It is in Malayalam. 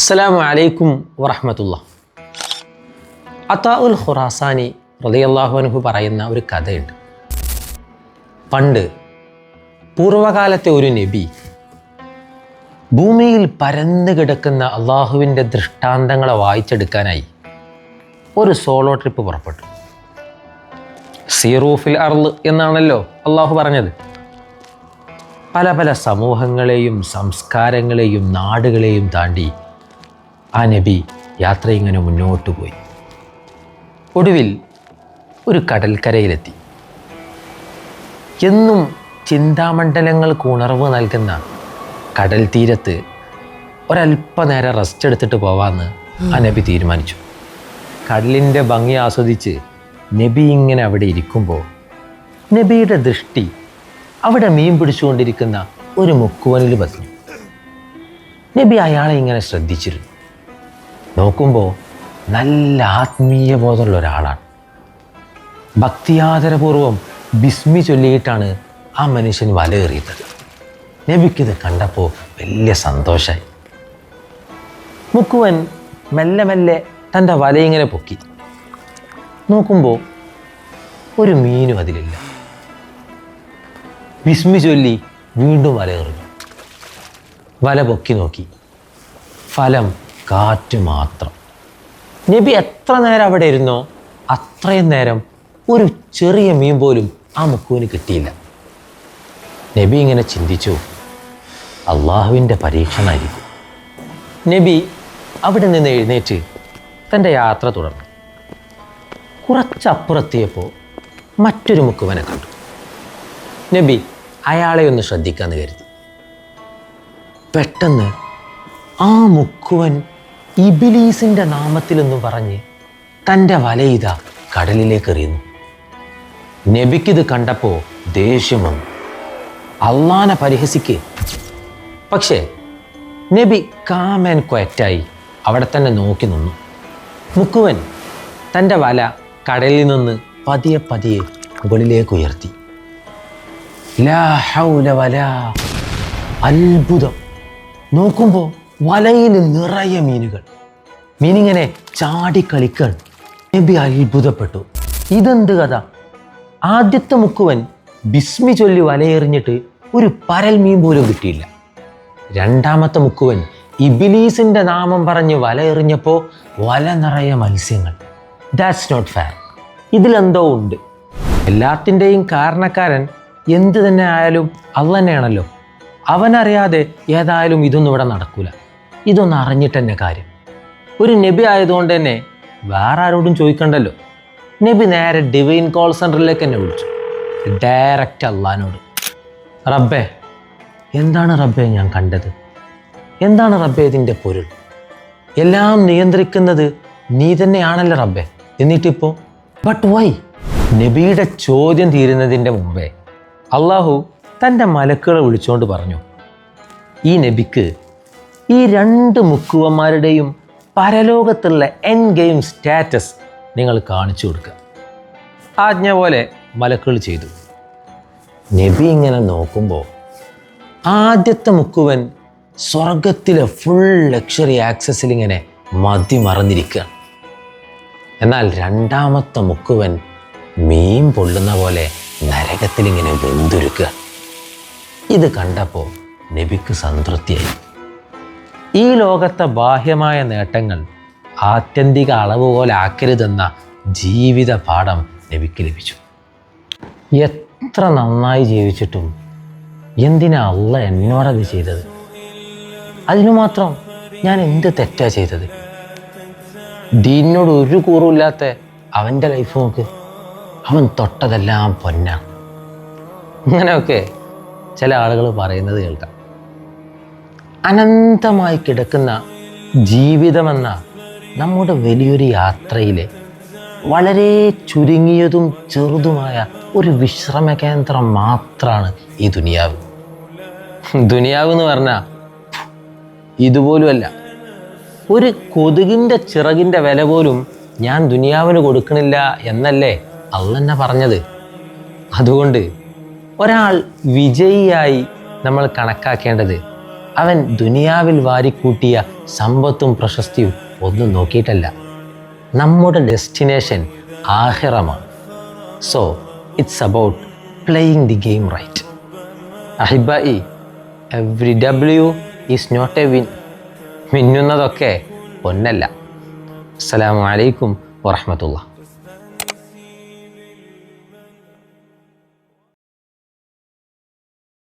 അസ്സലാമു അലൈക്കും വറഹ്മത്തുള്ളാഹി. അതാ ഉൽ ഖുറാസാനി റളിയല്ലാഹു അൻഹു പറയുന്ന ഒരു കഥയുണ്ട്. പണ്ട് പൂർവകാലത്തെ ഒരു നബി ഭൂമിയിൽ പരന്നു കിടക്കുന്ന അള്ളാഹുവിൻ്റെ ദൃഷ്ടാന്തങ്ങളെ വായിച്ചെടുക്കാനായി ഒരു സോളോ ട്രിപ്പ് പുറപ്പെട്ടു. സീറൂ ഫിൽ അർള് എന്നാണല്ലോ അള്ളാഹു പറഞ്ഞത്. പല പല സമൂഹങ്ങളെയും സംസ്കാരങ്ങളെയും നാടുകളെയും താണ്ടി ആ നബി യാത്ര ഇങ്ങനെ മുന്നോട്ട് പോയി. ഒടുവിൽ ഒരു കടൽക്കരയിലെത്തി. എന്നും ചിന്താമണ്ഡലങ്ങൾക്ക് ഉണർവ് നൽകുന്ന കടൽ തീരത്ത് ഒരല്പനേരം റെസ്റ്റ് എടുത്തിട്ട് പോവാമെന്ന് ആ നബി തീരുമാനിച്ചു. കടലിൻ്റെ ഭംഗി ആസ്വദിച്ച് നബി ഇങ്ങനെ അവിടെ ഇരിക്കുമ്പോൾ നബിയുടെ ദൃഷ്ടി അവിടെ മീൻ പിടിച്ചുകൊണ്ടിരിക്കുന്ന ഒരു മുക്കുവനിൽ പതിഞ്ഞു. നബി അയാളെ ഇങ്ങനെ ശ്രദ്ധിച്ചിരുന്നു. നോക്കുമ്പോൾ നല്ല ആത്മീയ ബോധമുള്ള ഒരാളാണ്. ഭക്തിയാദരപൂർവം ബിസ്മി ചൊല്ലിയിട്ടാണ് ആ മനുഷ്യൻ വലയേറിയത്. നബിക്കിത് കണ്ടപ്പോൾ വലിയ സന്തോഷമായി. മുക്കുവൻ മെല്ലെ മെല്ലെ തൻ്റെ വലയിങ്ങനെ പൊക്കി. നോക്കുമ്പോൾ ഒരു മീനും അതിലില്ല. ബിസ്മി ചൊല്ലി വീണ്ടും വലയെറിഞ്ഞു. വല പൊക്കി നോക്കി. ഫലം കാറ്റ് മാത്രം. നബി എത്ര നേരം അവിടെ ഇരുന്നോ അത്രയും നേരം ഒരു ചെറിയ മീൻ പോലും ആ മുക്കുവിന് കിട്ടിയില്ല. നബി ഇങ്ങനെ ചിന്തിച്ചു, അള്ളാഹുവിൻ്റെ പരീക്ഷണമായിരിക്കും. നബി അവിടെ നിന്ന് എഴുന്നേറ്റ് തൻ്റെ യാത്ര തുടർന്നു. കുറച്ചപ്പുറത്തിയപ്പോൾ മറ്റൊരു മുക്കുവനെ കണ്ടു. നബി അയാളെ ഒന്ന് ശ്രദ്ധിക്കാമെന്ന് കരുതി. പെട്ടെന്ന് ആ മുക്കുവൻ ഇബ്ലീസിൻ്റെ നാമത്തിലെന്ന് പറഞ്ഞ് തൻ്റെ വലയിത കടലിലേക്ക് എറിയുന്നു. നബിക്കിത് കണ്ടപ്പോൾ ദേഷ്യം വന്നു. അള്ളാനെ പരിഹസിക്ക്. പക്ഷേ നബി കാം ആൻഡ് ക്വയറ്റായി അവിടെ തന്നെ നോക്കി നിന്നു. മുക്കുവൻ തൻ്റെ വല കടലിൽ നിന്ന് പതിയെ പതിയെ മുകളിലേക്ക് ഉയർത്തി. ലാ ഹൗല വലാ. അത്ഭുതം! നോക്കുമ്പോൾ വലയിൽ നിറയെ മീനുകൾ. മീനിങ്ങനെ ചാടിക്കളിക്കാൻ. നബി അത്ഭുതപ്പെട്ടു. ഇതെന്ത് കഥ? ആദ്യത്തെ മുക്കുവൻ ബിസ്മി ചൊല്ലി വലയെറിഞ്ഞിട്ട് ഒരു പരൽ മീൻ പോലും കിട്ടിയില്ല. രണ്ടാമത്തെ മുക്കുവൻ ഇബ്ലീസിൻ്റെ നാമം പറഞ്ഞ് വലയെറിഞ്ഞപ്പോൾ വല നിറയെ മത്സ്യങ്ങൾ. That's not fair. ഇതിലെന്തോ ഉണ്ട്. എല്ലാത്തിൻ്റെയും കാരണക്കാരൻ എന്ത് തന്നെ ആയാലും അള്ളാഹ് തന്നെയാണല്ലോ. അവനറിയാതെ ഏതായാലും ഇതൊന്നും ഇവിടെ നടക്കൂല. ഇതൊന്നും അറിഞ്ഞിട്ട് തന്നെ കാര്യം. ഒരു നബി ആയതുകൊണ്ട് തന്നെ വേറെ ആരോടും ചോദിക്കണ്ടല്ലോ. നബി നേരെ ഡിവൈൻ കോൾ സെൻറ്ററിലേക്ക് തന്നെ വിളിച്ചു. ഡയറക്റ്റ് അള്ളാഹിനോട്, റബ്ബേ, എന്താണ് റബ്ബേ ഞാൻ കണ്ടത്? എന്താണ് റബ്ബേ ഇതിൻ്റെ പൊരുൾ? എല്ലാം നിയന്ത്രിക്കുന്നത് നീ തന്നെയാണല്ലോ റബ്ബേ. എന്നിട്ടിപ്പോൾ ബട്ട് വൈ? നബിയുടെ ചോദ്യം തീരുന്നതിൻ്റെ മുമ്പേ അള്ളാഹു തൻ്റെ മലക്കുകളെ വിളിച്ചുകൊണ്ട് പറഞ്ഞു, ഈ നബിക്ക് ഈ രണ്ട് മുക്കുവന്മാരുടെയും പരലോകത്തുള്ള എൻ ഗെയിം സ്റ്റാറ്റസ് നിങ്ങൾ കാണിച്ചു കൊടുക്കുക. ആജ്ഞ പോലെ മലക്കുകൾ ചെയ്തു. നബി ഇങ്ങനെ നോക്കുമ്പോൾ ആദ്യത്തെ മുക്കുവൻ സ്വർഗത്തിലെ ഫുൾ ലക്ഷറി ആക്സസിൽ ഇങ്ങനെ മതി മറന്നിരിക്കുകയാണ്. എന്നാൽ രണ്ടാമത്തെ മുക്കുവൻ മീൻ പൊള്ളുന്ന പോലെ നരകത്തിലിങ്ങനെ വെന്തുരുക്കുക. ഇത് കണ്ടപ്പോൾ നബിക്ക് സംതൃപ്തിയായി. ഈ ലോകത്തെ ബാഹ്യമായ നേട്ടങ്ങൾ ആത്യന്തിക അളവ് പോലെ ആക്കരുതെന്ന ജീവിത പാഠം നബിക്ക് ലഭിച്ചു. എത്ര നന്നായി ജീവിച്ചിട്ടും എന്തിനാ അള്ളാഹ് എന്നോടത് ചെയ്തത്? അതിനു മാത്രം ഞാൻ എന്ത് തെറ്റാ ചെയ്തത്? ദീനിനോട് ഒരു കൂറുമില്ലാത്ത അവൻ്റെ ലൈഫ് നോക്ക്. അവൻ തൊട്ടതെല്ലാം പൊന്നാണ്. ഇങ്ങനെയൊക്കെ ചില ആളുകൾ പറയുന്നത് കേൾക്കാം. അനന്തമായി കിടക്കുന്ന ജീവിതമെന്ന നമ്മുടെ വലിയൊരു യാത്രയിലെ വളരെ ചുരുങ്ങിയതും ചെറുതുമായ ഒരു വിശ്രമ കേന്ദ്രം മാത്രമാണ് ഈ ദുനിയാവ്. ദുനിയാവ് എന്ന് പറഞ്ഞാൽ ഇതുപോലുമല്ല. ഒരു കൊതുകിൻ്റെ ചിറകിൻ്റെ വില പോലും ഞാൻ ദുനിയാവിന് കൊടുക്കണില്ല എന്നല്ലേ അള്ളാഹ് തന്നെ പറഞ്ഞത്. അതുകൊണ്ട് ഒരാൾ വിജയിയായി നമ്മൾ കണക്കാക്കേണ്ടത് അവൻ ദുനിയാവിൽ വാരിക്കൂട്ടിയ സമ്പത്തും പ്രശസ്തിയും ഒന്നും നോക്കിയിട്ടല്ല. നമ്മുടെ ഡെസ്റ്റിനേഷൻ ആഖിറമാണ്. So it's about playing the game right. അഹിബായി, every W is not a win. മിന്നുന്നതൊക്കെ പൊന്നല്ല. അസ്സലാമു അലൈക്കും വറഹ്മത്തുള്ളാഹി.